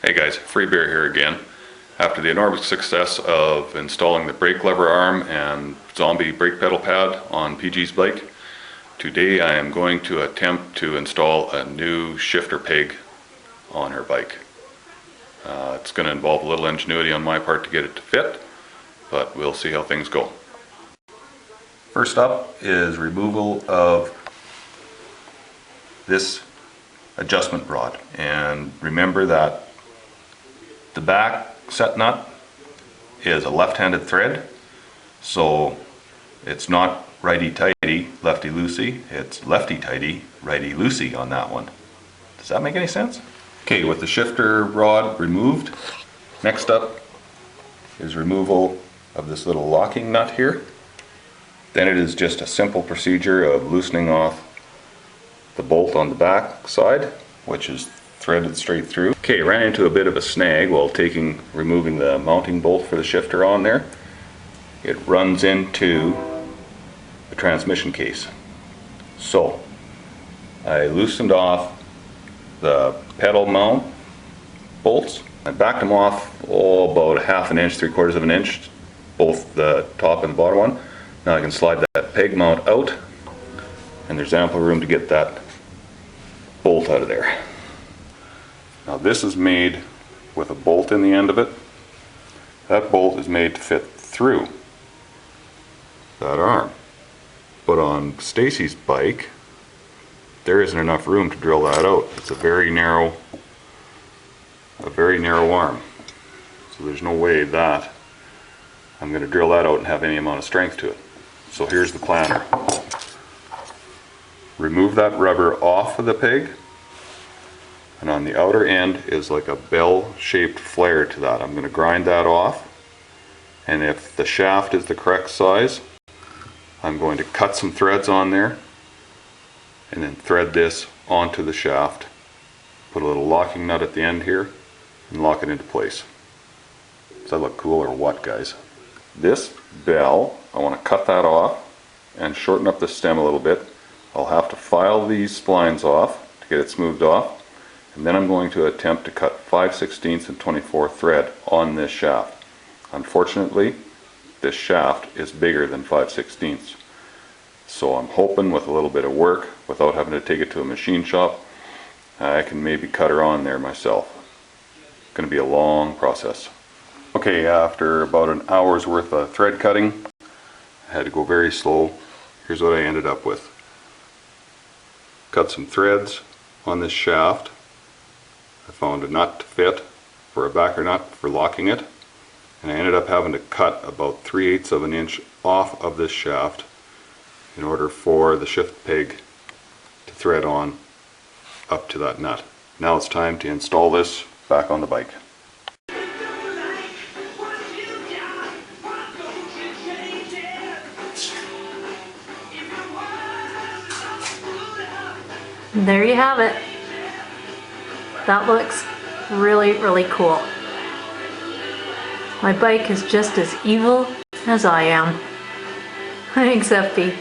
Hey guys, Free Beer here again. After the enormous success of installing the brake lever arm and zombie brake pedal pad on PG's bike, today I am going to attempt to install a new shifter peg on her bike. It's going to involve a little ingenuity on my part to get it to fit, but we'll see how things go. First up is removal of this adjustment rod, and remember that the back set nut is a left-handed thread, so it's not righty-tighty, lefty-loosey, it's lefty-tighty, righty-loosey on that one. Does that make any sense? Okay, with the shifter rod removed, next up is removal of this little locking nut here. Then it is just a simple procedure of loosening off the bolt on the back side, which is threaded straight through. Okay, ran into a bit of a snag while removing the mounting bolt for the shifter on there. It runs into the transmission case. So I loosened off the pedal mount bolts. I backed them off about a half an inch, 3/4 of an inch, both the top and the bottom one. Now I can slide that peg mount out, and there's ample room to get that bolt out of there. Now this is made with a bolt in the end of it. That bolt is made to fit through that arm. But on Stacy's bike, there isn't enough room to drill that out. It's a very narrow arm. So there's no way that I'm going to drill that out and have any amount of strength to it. So here's the planner. Remove that rubber off of the peg, and on the outer end is like a bell-shaped flare to that. I'm going to grind that off, and if the shaft is the correct size, I'm going to cut some threads on there and then thread this onto the shaft. Put a little locking nut at the end here and lock it into place. Does that look cool or what, guys? This bell, I want to cut that off and shorten up the stem a little bit. I'll have to file these splines off to get it smoothed off. And then I'm going to attempt to cut 5/16 and 24 thread on this shaft. Unfortunately, this shaft is bigger than 5/16. So I'm hoping with a little bit of work, without having to take it to a machine shop, I can maybe cut her on there myself. It's going to be a long process. Okay, after about an hour's worth of thread cutting, I had to go very slow. Here's what I ended up with. Cut some threads on this shaft. I found a nut to fit for a backer nut for locking it, and I ended up having to cut about 3/8 of an inch off of this shaft in order for the shift peg to thread on up to that nut. Now it's time to install this back on the bike. There you have it. That looks really, really cool. My bike is just as evil as I am. Thanks, FB.